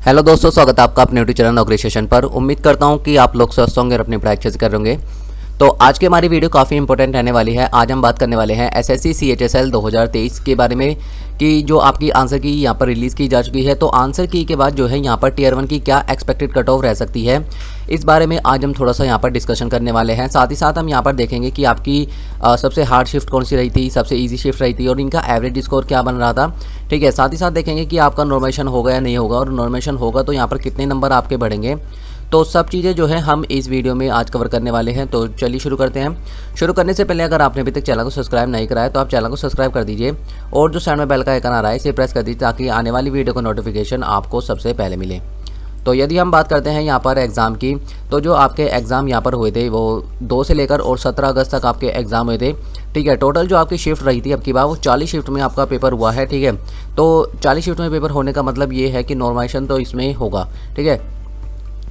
Hello दोस्तों, स्वागत है आपका अपने यूट्यूब चैनल नौकरी सेशन पर। उम्मीद करता हूं कि आप लोग स्वस्थ होंगे और अपनी पढ़ाई अच्छे से कर होंगे। तो आज की हमारी वीडियो काफ़ी इंपॉर्टेंट रहने वाली है। आज हम बात करने वाले हैं एसएससी सीएचएसएल 2023 के बारे में कि जो आपकी आंसर की यहाँ पर रिलीज़ की जा चुकी है। तो आंसर की के बाद जो है यहाँ पर टियर 1 की क्या एक्सपेक्टेड कट ऑफ रह सकती है, इस बारे में आज हम थोड़ा सा यहाँ पर डिस्कशन करने वाले हैं। साथ ही साथ हम यहाँ पर देखेंगे कि आपकी सबसे हार्ड शिफ्ट कौन सी रही थी, सबसे ईजी शिफ्ट रही थी और इनका एवरेज स्कोर क्या बन रहा था। ठीक है, साथ ही साथ देखेंगे कि आपका नॉर्मेशन होगा या नहीं होगा, और नॉर्मेशन होगा तो यहाँ पर कितने नंबर आपके बढ़ेंगे। तो सब चीज़ें जो है हम इस वीडियो में आज कवर करने वाले हैं। तो चलिए शुरू करते हैं। शुरू करने से पहले अगर आपने अभी तक चैनल को सब्सक्राइब नहीं कराया तो आप चैनल को सब्सक्राइब कर दीजिए और जो साइड में बेल का आइकन आ रहा है इसे प्रेस कर दीजिए ताकि आने वाली वीडियो का नोटिफिकेशन आपको सबसे पहले मिले। तो यदि हम बात करते हैं यहाँ पर एग्ज़ाम की, तो जो आपके एग्ज़ाम यहाँ पर हुए थे वो 2 से लेकर और 17 अगस्त तक आपके एग्ज़ाम हुए थे। ठीक है, टोटल जो आपकी शिफ्ट रही थी अब की बार वो 40 शिफ्ट में आपका पेपर हुआ है। ठीक है, तो 40 शिफ्ट में पेपर होने का मतलब ये है कि नॉर्मेशन तो इसमें होगा। ठीक है,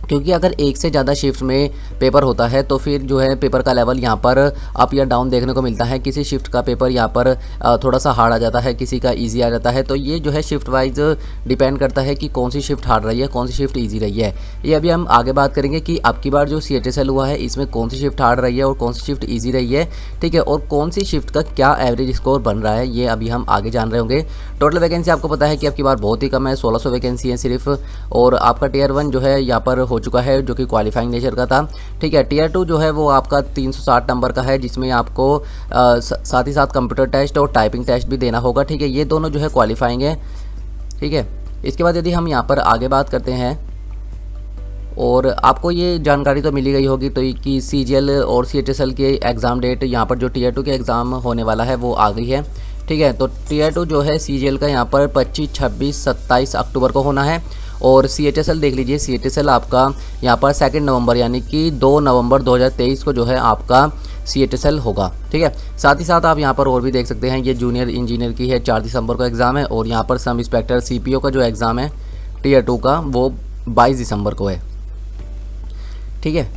क्योंकि अगर एक से ज़्यादा शिफ्ट में पेपर होता है तो फिर जो है पेपर का लेवल यहाँ पर अप या डाउन देखने को मिलता है। किसी शिफ्ट का पेपर यहाँ पर थोड़ा सा हार्ड आ जाता है, किसी का इजी आ जाता है। तो ये जो है शिफ्ट वाइज डिपेंड करता है कि कौन सी शिफ्ट हार्ड रही है, कौन सी शिफ्ट ईजी रही है। ये अभी हम आगे बात करेंगे कि अब की बार जो सीएचएसएल हुआ है इसमें कौन सी शिफ्ट हार्ड रही है और कौन सी शिफ्ट ईजी रही है। ठीक है, और कौन सी शिफ्ट का क्या एवरेज स्कोर बन रहा है ये अभी हम आगे जान रहे होंगे। टोटल वैकेंसी आपको पता है कि अब की बार बहुत ही कम है, 1600 वैकेंसी है सिर्फ। और आपका टियर 1 जो है यहाँ पर हो चुका है जो कि क्वालिफाइंग नेचर का था। ठीक है, टियर 2 जो है वो आपका 360 नंबर का है जिसमें आपको साथ ही साथ कंप्यूटर टेस्ट और टाइपिंग टेस्ट भी देना होगा। ठीक है, ये दोनों जो है क्वालिफाइंग है। ठीक है, इसके बाद यदि हम यहाँ पर आगे बात करते हैं, और आपको ये जानकारी तो मिली गई होगी तो कि सीजीएल और सीएचएसएल के एग्ज़ाम डेट यहाँ पर जो टियर 2 के एग्ज़ाम होने वाला है वो आ गई है। ठीक है, तो टियर 2 जो है सीजीएल का यहाँ पर 25, 26, 27 अक्टूबर को होना है। और सीएचएसएल देख लीजिए, सीएचएसएल आपका यहाँ पर 2 नवंबर यानी कि 2 नवंबर 2023 को जो है आपका सीएचएसएल होगा। ठीक है, साथ ही साथ आप यहाँ पर और भी देख सकते हैं, ये जूनियर इंजीनियर की है 4 दिसंबर को एग्ज़ाम है। और यहाँ पर सब इंस्पेक्टर सीपीओ का जो एग्ज़ाम है टियर 2 का वो 22 दिसंबर को है। ठीक है,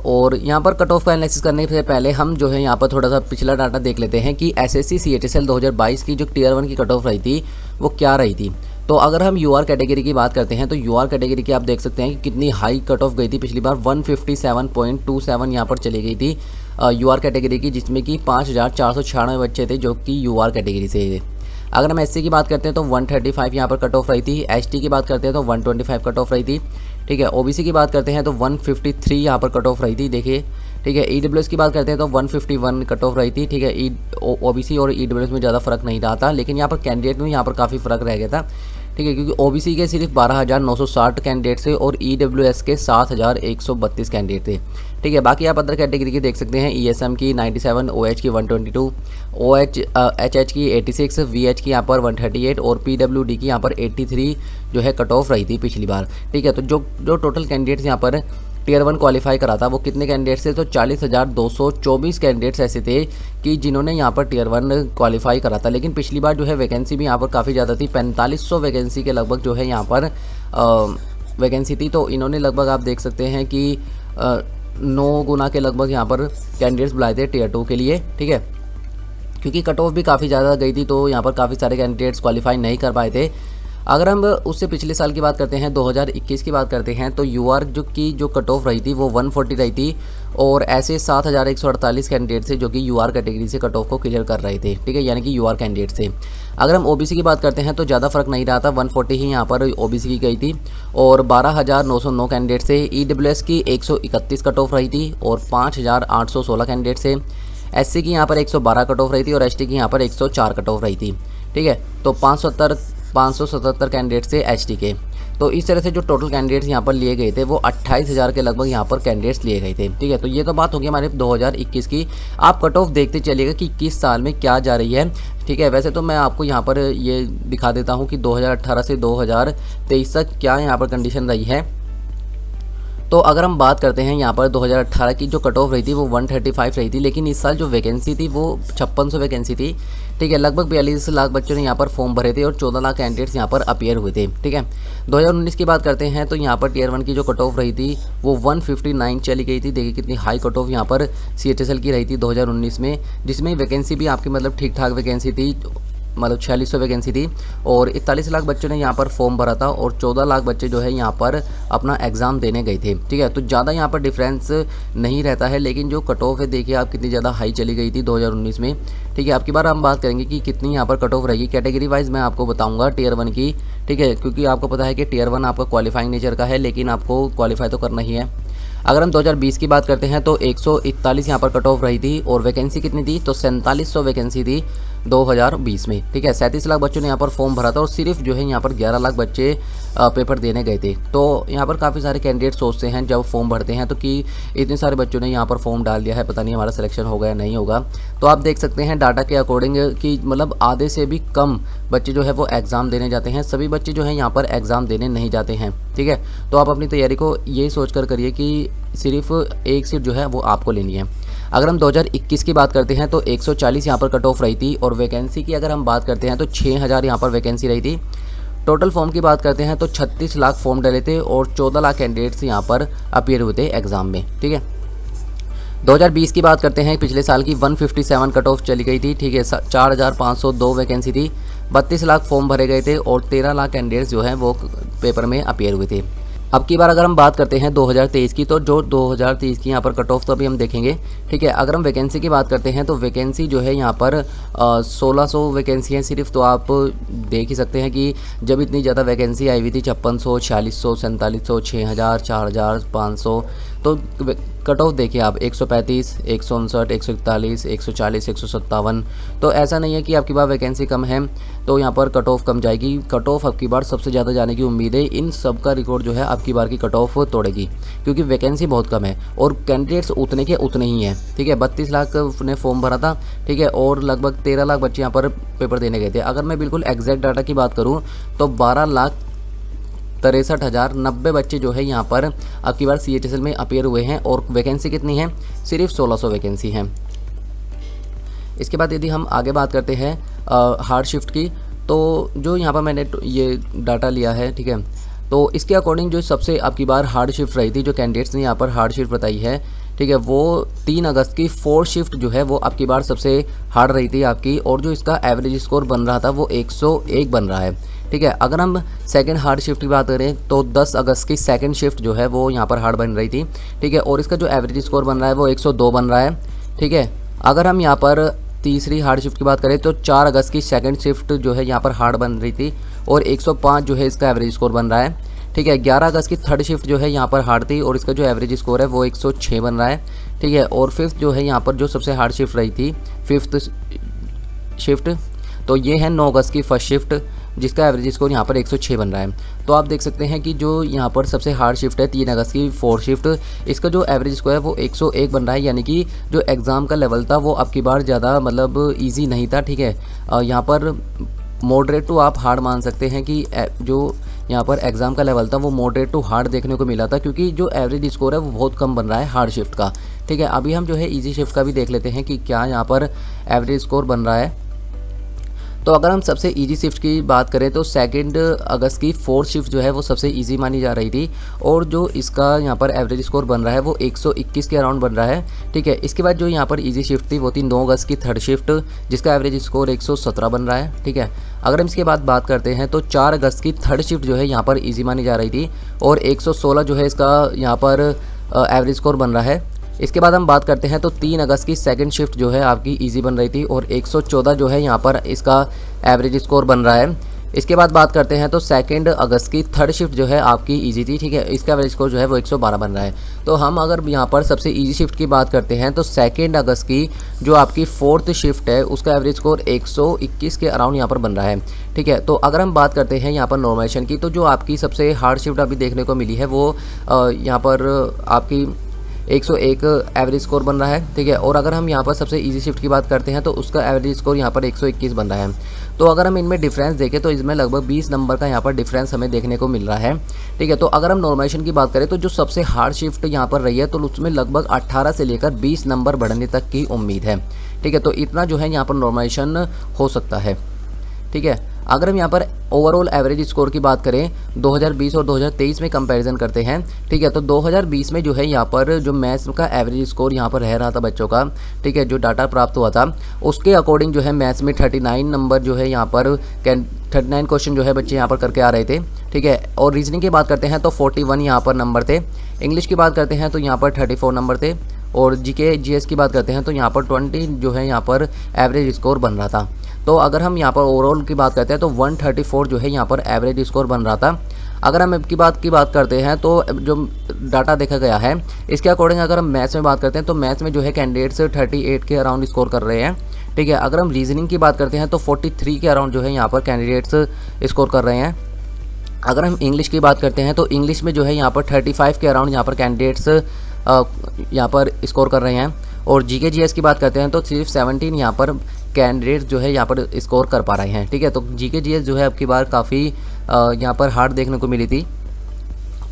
और यहाँ पर कट ऑफ का एनालिसिस करने से पहले हम जो है यहाँ पर थोड़ा सा पिछला डाटा देख लेते हैं कि एसएससी सीएचएसएल 2022 की जो टियर 1 की कट ऑफ रही थी वो क्या रही थी। तो अगर हम यूआर कैटेगरी की बात करते हैं तो यूआर कैटेगरी की आप देख सकते हैं कि कितनी हाई कट ऑफ गई थी पिछली बार, 157.27 यहाँ पर चली गई थी यूआर कैटेगरी की, जिसमें कि 5496 बच्चे थे जो कि यूआर कैटेगरी से थे। अगर हम एससी की बात करते हैं तो 135 यहाँ पर कट ऑफ रही थी। एसटी की बात करते हैं तो 125 कट ऑफ रही थी। ठीक है, ओबीसी की बात करते हैं तो 153 यहाँ पर कट ऑफ रही थी। देखिए, ठीक है, ईडब्ल्यूएस की बात करते हैं तो 151 कट ऑफ रही थी। ठीक है, ओबीसी और ईडब्ल्यूएस में ज़्यादा फर्क नहीं रहा था, लेकिन यहाँ पर कैंडिडेट में यहाँ पर काफ़ी फ़र्क रह गया था। ठीक है, क्योंकि ओबीसी के सिर्फ 12,960 कैंडिडेट थे और ईडब्ल्यूएस के 7,132 कैंडिडेट थे। ठीक है, बाकी आप अदर कैटेगरी की देख सकते हैं, ईएसएम की 97, ओएच की 122, एचएच की 86, वीएच की यहाँ पर 138 और पीडब्ल्यूडी की यहाँ पर 83 जो है कट ऑफ रही थी पिछली बार। ठीक है, तो जो टोटल कैंडिडेट्स यहाँ पर टियर 1 क्वालिफाई करा था वो कितने कैंडिडेट्स थे, तो 40,224 कैंडिडेट्स ऐसे थे कि जिन्होंने यहाँ पर टियर 1 क्वालिफाई करा था। लेकिन पिछली बार जो है वैकेंसी भी यहाँ पर काफ़ी ज़्यादा थी, 4500 वैकेंसी के लगभग जो है यहाँ पर वैकेंसी थी। तो इन्होंने लगभग आप देख सकते हैं कि 9 गुना के लगभग यहाँ पर कैंडिडेट्स बुलाए थे टियर 2 के लिए। ठीक है, क्योंकि कट ऑफ भी काफ़ी ज़्यादा गई थी तो यहाँ पर काफ़ी सारे कैंडिडेट्स क्वालिफाई नहीं कर पाए थे। अगर हम उससे पिछले साल की बात करते हैं, 2021 की बात करते हैं, तो यूआर जो कट ऑफ रही थी वो 140 रही थी और ऐसे 7,148 कैंडिडेट थे जो कि यूआर कैटेगरी से कट ऑफ को क्लियर कर रहे थे। ठीक है, यानी कि यूआर कैंडिडेट थे। अगर हम ओबीसी की बात करते हैं तो ज़्यादा फर्क नहीं रहा था, 140 ही यहाँ पर ओबीसी की गई थी और 12,909 कैंडिडेट थे। ईडब्ल्यूएस की 131 कट ऑफ रही थी और 5,816 कैंडिडेट थे। एससी की यहाँ पर 112 कट ऑफ रही थी और एसटी की यहाँ पर 104 कट ऑफ रही थी। ठीक है, तो 577 कैंडिडेट्स थे एचटी के। तो इस तरह से जो टोटल कैंडिडेट्स यहाँ पर लिए गए थे वो 28,000 के लगभग यहाँ पर कैंडिडेट्स लिए गए थे। ठीक है, तो ये तो बात होगी हमारे 2021 की। आप कट ऑफ देखते चलिएगा कि 21 साल में क्या जा रही है। ठीक है, वैसे तो मैं आपको यहाँ पर ये दिखा देता हूँ कि 2018 से 2023 तक क्या यहाँ पर कंडीशन रही है। तो अगर हम बात करते हैं यहाँ पर 2018 की जो कट ऑफ रही थी वो 135 रही थी, लेकिन इस साल जो वैकेंसी थी वो 5600 वैकेंसी थी। ठीक है, लगभग 42 लाख बच्चों ने यहाँ पर फॉर्म भरे थे और 14 लाख कैंडिडेट्स यहाँ पर अपीयर हुए थे। ठीक है, 2019 की बात करते हैं तो यहाँ पर टियर 1 की जो कट ऑफ रही थी वो 159 चली गई थी। देखिए कितनी हाई कट ऑफ यहाँ पर सीएचएसएल की रही थी 2019 में, जिसमें वैकेंसी भी आपकी मतलब ठीक ठाक वैकेंसी थी। मतलब 4600 वैकेंसी थी और 41 लाख बच्चों ने यहाँ पर फॉर्म भरा था और 14 लाख बच्चे जो है यहाँ पर अपना एग्ज़ाम देने गए थे। ठीक है, तो ज़्यादा यहाँ पर डिफरेंस नहीं रहता है, लेकिन जो कट ऑफ है देखिए आप कितनी ज़्यादा हाई चली गई थी 2019 में। ठीक है, अब की बार हम बात करेंगे कि कितनी यहाँ पर कट ऑफ रहेगी कैटेगरी वाइज मैं आपको बताऊँगा टियर 1 की। ठीक है, क्योंकि आपको पता है कि टियर 1 आपका क्वालिफाइंग नेचर का है, लेकिन आपको क्वालिफाई तो करना ही है। अगर हम 2020 की बात करते हैं तो 141 यहाँ पर कट ऑफ रही थी और वैकेंसी कितनी थी तो 4700 वैकेंसी थी 2020 में। ठीक है, 37 लाख बच्चों ने यहाँ पर फॉर्म भरा था और सिर्फ जो है यहाँ पर 11 लाख बच्चे पेपर देने गए थे। तो यहाँ पर काफ़ी सारे कैंडिडेट सोचते हैं जब फॉर्म भरते हैं तो कि इतने सारे बच्चों ने यहाँ पर फॉर्म डाल दिया है, पता नहीं हमारा सिलेक्शन होगा या नहीं होगा। तो आप देख सकते हैं डाटा के अकॉर्डिंग कि मतलब आधे से भी कम बच्चे जो है वो एग्ज़ाम देने जाते हैं, सभी बच्चे जो हैं यहाँ पर एग्ज़ाम देने नहीं जाते हैं। ठीक है, तो आप अपनी तैयारी को ये सोच कर करिए कि सिर्फ एक सीट जो है वो आपको लेनी है। अगर हम 2021 की बात करते हैं तो 140 यहाँ पर कट ऑफ रही थी और वैकेंसी की अगर हम बात करते हैं तो 6000 यहाँ पर वैकेंसी रही थी। टोटल फॉर्म की बात करते हैं तो 36 लाख फॉर्म डले थे और 14 लाख कैंडिडेट्स यहाँ पर अपीयर हुए थे एग्ज़ाम में। ठीक है, 2020 की बात करते हैं, पिछले साल की 157 कट ऑफ चली गई थी। ठीक है, 4502 वैकेंसी थी, 32 लाख फॉर्म भरे गए थे और 13 लाख कैंडिडेट्स जो हैं वो पेपर में अपीयर हुए थे। अब की बार अगर हम बात करते हैं 2023 की तो जो 2023 की यहाँ पर कट ऑफ तो अभी हम देखेंगे। ठीक है, अगर हम वैकेंसी की बात करते हैं तो वैकेंसी जो है यहाँ पर 1600 वैकेंसी हैं सिर्फ। तो आप देख ही सकते हैं कि जब इतनी ज़्यादा वैकेंसी आई हुई थी 5600, 4600, 4700, 6000, 4000, 500, तो कट ऑफ देखिए आप 135, 159, 141, 140, 157। तो ऐसा नहीं है कि आपकी बार वैकेंसी कम है तो यहाँ पर कट ऑफ कम जाएगी। कट ऑफ आपकी बार सबसे ज़्यादा जाने की उम्मीद है। इन सब का रिकॉर्ड जो है आपकी बार की कट ऑफ तोड़ेगी क्योंकि वैकेंसी बहुत कम है और कैंडिडेट्स उतने के उतने ही हैं। ठीक है, 32 लाख ने फॉर्म भरा था। ठीक है, और लगभग 13 लाख बच्चे यहाँ पर पेपर देने गए थे। अगर मैं बिल्कुल एग्जैक्ट डाटा की बात करूँ तो 12,63,090 बच्चे जो है यहाँ पर अब की बार CHSL में अपीयर हुए हैं और वैकेंसी कितनी है सिर्फ 1600 वैकेंसी है। इसके बाद यदि हम आगे बात करते हैं हार्ड शिफ्ट की, तो जो यहाँ पर मैंने ये डाटा लिया है, ठीक है, तो इसके अकॉर्डिंग जो सबसे अब की बार हार्ड शिफ्ट रही थी, जो कैंडिडेट्स ने यहाँ पर हार्ड शिफ्ट बताई है, ठीक है, वो 3 अगस्त की 4 शिफ्ट जो है वो अब की बार सबसे हार्ड रही थी आपकी और जो इसका एवरेज स्कोर बन रहा था वो 101 बन रहा है। ठीक है, अगर हम सेकंड हार्ड शिफ्ट की बात करें तो 10 अगस्त की सेकंड शिफ्ट जो है वो यहाँ पर हार्ड बन रही थी। ठीक है, और इसका जो एवरेज स्कोर बन रहा है वो 102 बन रहा है। ठीक है, अगर हम यहाँ पर तीसरी हार्ड शिफ्ट की बात करें तो 4 अगस्त की सेकंड शिफ्ट जो है यहाँ पर हार्ड बन रही थी और 105 जो है इसका एवरेज स्कोर बन रहा है। ठीक है, 11 अगस्त की थर्ड शिफ्ट जो है यहाँ पर हार्ड थी और इसका जो एवरेज स्कोर है वो 106 बन रहा है। ठीक है, और फिफ्थ जो है यहाँ पर जो सबसे हार्ड शिफ्ट रही थी फिफ्थ शिफ्ट, तो ये है 9 अगस्त की फर्स्ट शिफ्ट जिसका एवरेज स्कोर यहाँ पर 106 बन रहा है। तो आप देख सकते हैं कि जो यहाँ पर सबसे हार्ड शिफ्ट है 3 अगस्त की 4 शिफ्ट, इसका जो एवरेज स्कोर है वो 101 बन रहा है, यानी कि जो एग्ज़ाम का लेवल था वो अब की बार ज़्यादा मतलब ईजी नहीं था। ठीक है, यहाँ पर मॉडरेट टू आप हार्ड मान सकते हैं कि जो यहाँ पर एग्ज़ाम का लेवल था वो मॉडरेट टू हार्ड देखने को मिला था क्योंकि जो एवरेज स्कोर है वो बहुत कम बन रहा है हार्ड शिफ्ट का। ठीक है, अभी हम जो है ईजी शिफ्ट का भी देख लेते हैं कि क्या यहाँ पर एवरेज स्कोर बन रहा है। तो अगर हम सबसे इजी शिफ्ट की बात करें तो 2 अगस्त की 4 शिफ्ट जो है वो सबसे इजी मानी जा रही थी और जो इसका यहाँ पर एवरेज स्कोर बन रहा है वो 121 के अराउंड बन रहा है। ठीक है, इसके बाद जो यहाँ पर इजी शिफ्ट थी वो थी 9 अगस्त की थर्ड शिफ्ट जिसका एवरेज स्कोर 117 बन रहा है। ठीक है, अगर हम इसके बाद बात करते हैं तो 4 अगस्त की थर्ड शिफ्ट जो है यहाँ पर ईजी मानी जा रही थी और 116 जो है इसका यहाँ पर एवरेज स्कोर बन रहा है। इसके बाद हम बात करते हैं तो 3 अगस्त की सेकंड शिफ्ट जो है आपकी इजी बन रही थी और 114 जो है यहाँ पर इसका एवरेज स्कोर बन रहा है। इसके बाद बात करते हैं तो 2 अगस्त की थर्ड शिफ्ट जो है आपकी इजी थी। ठीक है, इसका एवरेज स्कोर जो है वो 112 बन रहा है। तो हम अगर यहाँ पर सबसे इजी शिफ्ट की बात करते हैं तो 2 अगस्त की जो आपकी 4th शिफ्ट है उसका एवरेज स्कोर 121 के अराउंड यहाँ पर बन रहा है। ठीक है, तो अगर हम बात करते हैं यहाँ पर नॉर्मलाइजेशन की तो जो आपकी सबसे हार्ड शिफ्ट अभी देखने को मिली है वो यहाँ पर आपकी 101 एवरेज स्कोर बन रहा है। ठीक है, और अगर हम यहाँ पर सबसे इजी शिफ्ट की बात करते हैं तो उसका एवरेज स्कोर यहाँ पर 121 बन रहा है। तो अगर हम इनमें डिफरेंस देखें तो इसमें लगभग 20 नंबर का यहाँ पर डिफरेंस हमें देखने को मिल रहा है। ठीक है, तो अगर हम नॉर्मलाइजेशन की बात करें तो जो सबसे हार्ड शिफ्ट यहाँ पर रही है तो उसमें लगभग 18 से लेकर 20 नंबर बढ़ने तक की उम्मीद है। ठीक है, तो इतना जो है यहाँ पर नॉर्मलाइजेशन हो सकता है। ठीक है, अगर हम यहाँ पर ओवरऑल एवरेज स्कोर की बात करें 2020 और 2023 में कंपैरिजन करते हैं, ठीक है, तो 2020 में जो है यहाँ पर जो मैथ्स का एवरेज स्कोर यहाँ पर रह रहा था बच्चों का, ठीक है, जो डाटा प्राप्त हुआ था उसके अकॉर्डिंग जो है मैथ्स में 39 नंबर जो है यहाँ पर 39 क्वेश्चन जो है बच्चे यहाँ पर करके आ रहे थे, ठीक है। और रीजनिंग की बात करते हैं तो 41 यहाँ पर नंबर थे। इंग्लिश की बात करते हैं तो यहाँ पर 34 नंबर थे। और जीके जीएस की बात करते हैं तो यहाँ पर 20 जो है यहाँ पर एवरेज स्कोर बन रहा था। तो अगर हम यहाँ पर ओवरऑल की बात करते हैं तो 134 जो है यहाँ पर एवरेज स्कोर बन रहा था। अगर हम की बात करते हैं तो जो डाटा देखा गया है इसके अकॉर्डिंग अगर हम मैथ्स में बात करते हैं तो मैथ्स में जो है कैंडिडेट्स 38 के अराउंड स्कोर कर रहे हैं, ठीक है। अगर हम रीजनिंग की बात करते हैं तो 43 के अराउंड जो है यहाँ पर कैंडिडेट्स स्कोर कर रहे हैं। अगर हम इंग्लिश की बात करते हैं तो इंग्लिश में जो है यहाँ पर 35 के अराउंड यहाँ पर कैंडिडेट्स यहाँ पर स्कोर कर रहे हैं। और जीके जीएस की बात करते हैं तो सिर्फ 17 यहाँ पर कैंडिडेट्स जो है यहाँ पर स्कोर कर पा रहे हैं, ठीक है। तो जीके जीएस जो है अब की बार काफ़ी यहाँ पर हार्ड देखने को मिली थी।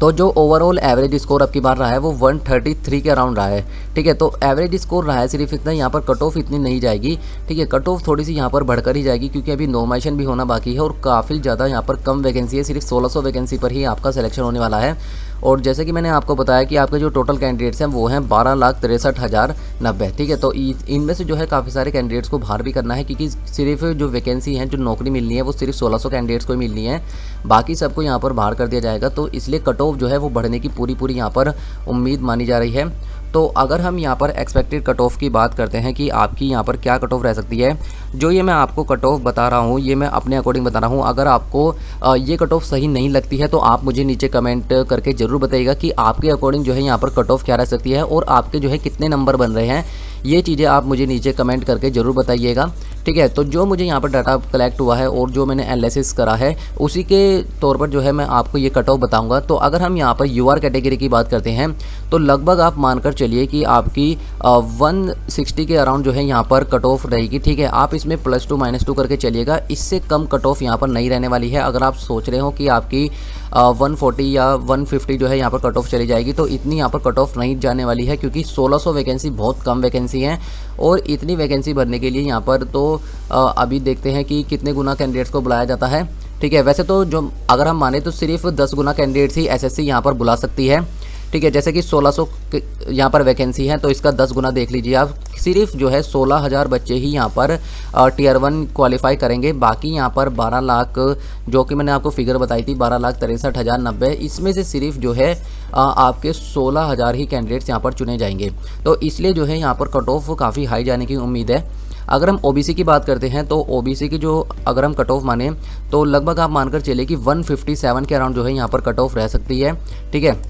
तो जो ओवरऑल एवरेज स्कोर अब की बार रहा है वो 133 के अराउंड रहा है, ठीक है। तो एवरेज स्कोर रहा है सिर्फ इतना, यहाँ पर कट ऑफ इतनी नहीं जाएगी, ठीक है। कट ऑफ थोड़ी सी यहाँ पर बढ़कर ही जाएगी क्योंकि अभी नॉर्मलाइजेशन भी होना बाकी है और काफ़ी ज़्यादा यहाँ पर कम वैकेंसी है, सिर्फ 1600 वैकेंसी पर ही आपका सिलेक्शन होने वाला है। और जैसे कि मैंने आपको बताया कि आपके जो टोटल कैंडिडेट्स हैं वो हैं 12,63,090, ठीक है। तो इनमें से जो है काफ़ी सारे कैंडिडेट्स को बाहर भी करना है क्योंकि सिर्फ जो वैकेंसी है, जो नौकरी मिलनी है वो सिर्फ 1600 कैंडिडेट्स को ही मिलनी है, बाकी सबको यहाँ पर बाहर कर दिया जाएगा। तो इसलिए कट ऑफ जो है वो बढ़ने की पूरी यहाँ पर उम्मीद मानी जा रही है। तो अगर हम यहाँ पर एक्सपेक्टेड कट ऑफ की बात करते हैं कि आपकी यहाँ पर क्या कट ऑफ रह सकती है, जो ये मैं आपको कट ऑफ बता रहा हूँ ये मैं अपने अकॉर्डिंग बता रहा हूँ। अगर आपको ये कट ऑफ सही नहीं लगती है तो आप मुझे नीचे कमेंट करके ज़रूर बताइएगा कि आपके अकॉर्डिंग जो है यहाँ पर कट ऑफ क्या रह सकती है और आपके जो है कितने नंबर बन रहे हैं। ये चीज़ें आप मुझे नीचे कमेंट करके ज़रूर बताइएगा, ठीक है। तो जो मुझे यहाँ पर डाटा कलेक्ट हुआ है और जो मैंने एनालिसिस करा है उसी के तौर पर जो है मैं आपको ये कट ऑफ बताऊँगा। तो अगर हम यहाँ पर यूआर कैटेगरी की बात करते हैं तो लगभग आप मानकर चलिए कि आपकी 160 के अराउंड जो है यहाँ पर कट ऑफ रहेगी, ठीक है। आप इसमें +2 -2 करके चलिएगा, इससे कम कट ऑफ यहाँ पर नहीं रहने वाली है। अगर आप सोच रहे हो कि आपकी 140 या 150 जो है यहाँ पर कट ऑफ चली जाएगी तो इतनी यहाँ पर कट ऑफ नहीं जाने वाली है क्योंकि 1600 वैकेंसी बहुत कम वैकेंसी हैं और इतनी वैकेंसी भरने के लिए यहाँ पर तो अभी देखते हैं कि कितने गुना कैंडिडेट्स को बुलाया जाता है, ठीक है। वैसे तो जो अगर हम माने तो सिर्फ 10 गुना कैंडिडेट्स ही एसएससी यहाँ पर बुला सकती है, ठीक है। जैसे कि 1600 यहाँ पर वैकेंसी है तो इसका 10 गुना देख लीजिए आप, सिर्फ जो है 16,000 बच्चे ही यहाँ पर Tier 1 क्वालिफाई करेंगे। बाकी यहाँ पर 12 लाख जो कि मैंने आपको फिगर बताई थी 12,63,090, इसमें से सिर्फ जो है आपके 16,000 ही कैंडिडेट्स यहाँ पर चुने जाएंगे। तो इसलिए जो है यहाँ पर कट ऑफ काफ़ी हाई जाने की उम्मीद है। अगर हम ओबीसी की बात करते हैं तो ओबीसी की जो अगर हम कट ऑफ माने तो लगभग आप मानकर चलिए कि 157 के अराउंड जो है यहाँ पर कट ऑफ रह सकती है, ठीक है।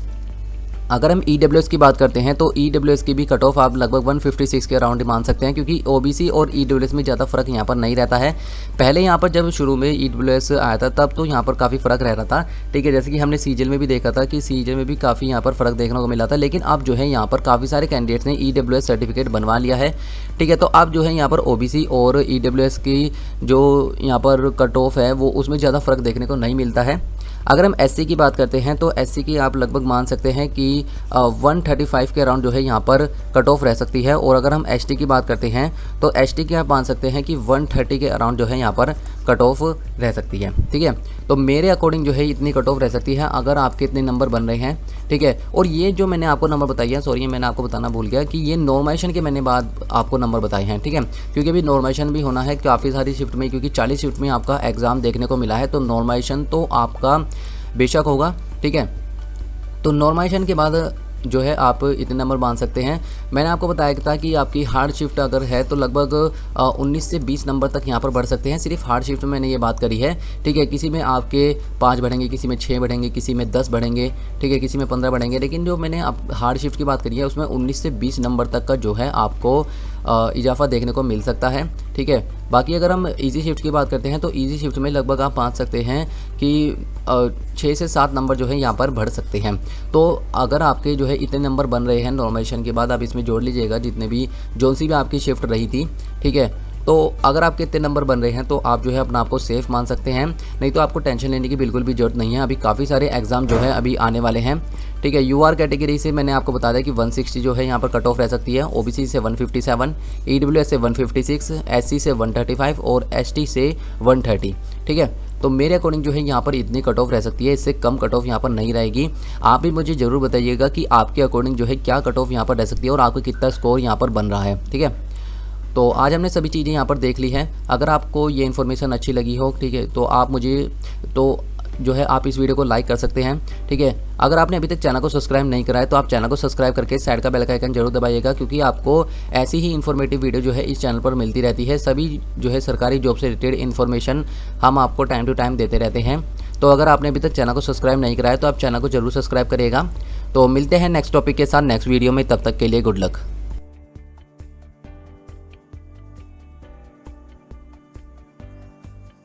अगर हम ईडब्ल्यूएस की बात करते हैं तो ईडब्ल्यूएस की भी कट ऑफ आप लगभग 156 के अराउंड मान सकते हैं क्योंकि ओबीसी और ईडब्ल्यूएस में ज़्यादा फ़र्क यहाँ पर नहीं रहता है। पहले यहाँ पर जब शुरू में ईडब्ल्यूएस आया था तब तो यहाँ पर काफ़ी फ़र्क रह रहा था, ठीक है। जैसे कि हमने सीजीएल में भी देखा था कि सीजीएल में भी काफ़ी यहाँ पर फ़र्क देखने को मिला था, लेकिन अब जो है यहाँ पर काफ़ी सारे कैंडिडेट्स ने ईडब्ल्यूएस सर्टिफिकेट बनवा लिया है, ठीक है। तो अब जो है यहाँ पर ओबीसी और ईडब्ल्यूएस की जो यहाँ पर कट ऑफ है वो उसमें ज़्यादा फ़र्क देखने को नहीं मिलता है। अगर हम एससी की बात करते हैं तो एससी की आप लगभग मान सकते हैं कि 135 के अराउंड जो है यहाँ पर कट ऑफ रह सकती है। और अगर हम एसटी की बात करते हैं तो एसटी की आप मान सकते हैं कि 130 के अराउंड जो है यहाँ पर कट ऑफ रह सकती है, ठीक है। तो मेरे अकॉर्डिंग जो है इतनी कट ऑफ रह सकती है अगर आपके इतने नंबर बन रहे हैं, ठीक है। और ये जो मैंने आपको नंबर बताई है, सॉरी मैंने आपको बताना भूल गया कि ये नॉर्मलाइजेशन के मैंने बाद आपको नंबर बताए हैं, ठीक है। क्योंकि अभी नॉर्मलाइजेशन भी होना है काफ़ी सारी शिफ्ट में, क्योंकि 40 शिफ्ट में आपका एग्ज़ाम देखने को मिला है। तो नॉर्मलाइजेशन तो आपका बेशक होगा, ठीक है। तो नॉर्मलाइजेशन के बाद जो है आप इतने नंबर मान सकते हैं। मैंने आपको बताया था कि आपकी हार्ड शिफ्ट अगर है तो लगभग 19 से 20 नंबर तक यहाँ पर बढ़ सकते हैं। सिर्फ हार्ड शिफ्ट में मैंने ये बात करी है, ठीक है। किसी में आपके 5 बढ़ेंगे, किसी में 6 बढ़ेंगे, किसी में 10 बढ़ेंगे, ठीक है, किसी में 15 बढ़ेंगे। लेकिन जो मैंने अब हार्ड शिफ्ट की बात करी है उसमें 19 से 20 नंबर तक का जो है आपको इजाफा देखने को मिल सकता है, ठीक है। बाकी अगर हम इजी शिफ्ट की बात करते हैं तो इजी शिफ्ट में लगभग आप मान सकते हैं कि 6 से 7 नंबर जो है यहाँ पर बढ़ सकते हैं। तो अगर आपके जो है इतने नंबर बन रहे हैं नॉर्मलाइजेशन के बाद, आप इसमें जोड़ लीजिएगा जितने भी जोन सी भी आपकी शिफ्ट रही थी, ठीक है। तो अगर आपके इतने नंबर बन रहे हैं तो आप जो है अपना आपको सेफ मान सकते हैं, नहीं तो आपको टेंशन लेने की बिल्कुल भी जरूरत नहीं है। अभी काफ़ी सारे एग्जाम जो है अभी आने वाले हैं, ठीक है। यूआर कैटेगरी से मैंने आपको बता दिया कि 160 जो है यहाँ पर कट ऑफ रह सकती है, ओबीसी से 157, ईडब्ल्यूएस से 156, एससी से 135 और एसटी से 130, ठीक है। तो मेरे अकॉर्डिंग जो है यहाँ पर इतनी कट ऑफ रह सकती है, इससे कम कट ऑफ यहाँ पर नहीं रहेगी। आप भी मुझे ज़रूर बताइएगा कि आपके अकॉर्डिंग जो है क्या कट ऑफ यहाँ पर रह सकती है और आपको कितना स्कोर यहाँ पर बन रहा है, ठीक है। तो आज हमने सभी चीज़ें यहाँ पर देख ली हैं। अगर आपको ये इन्फॉर्मेशन अच्छी लगी हो, ठीक है, तो आप मुझे तो जो है आप इस वीडियो को लाइक कर सकते हैं, ठीक है। अगर आपने अभी तक चैनल को सब्सक्राइब नहीं करा है तो आप चैनल को सब्सक्राइब करके साइड का बेल का आइकन जरूर दबाइएगा, क्योंकि आपको ऐसी ही इन्फॉर्मेटिव वीडियो जो है इस चैनल पर मिलती रहती है। सभी जो है सरकारी जॉब से रिलेटेड इन्फॉर्मेशन हम आपको टाइम टू टाइम देते रहते हैं। तो अगर आपने अभी तक चैनल को सब्सक्राइब नहीं करा है तो आप चैनल को जरूर सब्सक्राइब करिएगा। तो मिलते हैं नेक्स्ट टॉपिक के साथ नेक्स्ट वीडियो में, तब तक के लिए गुड लक।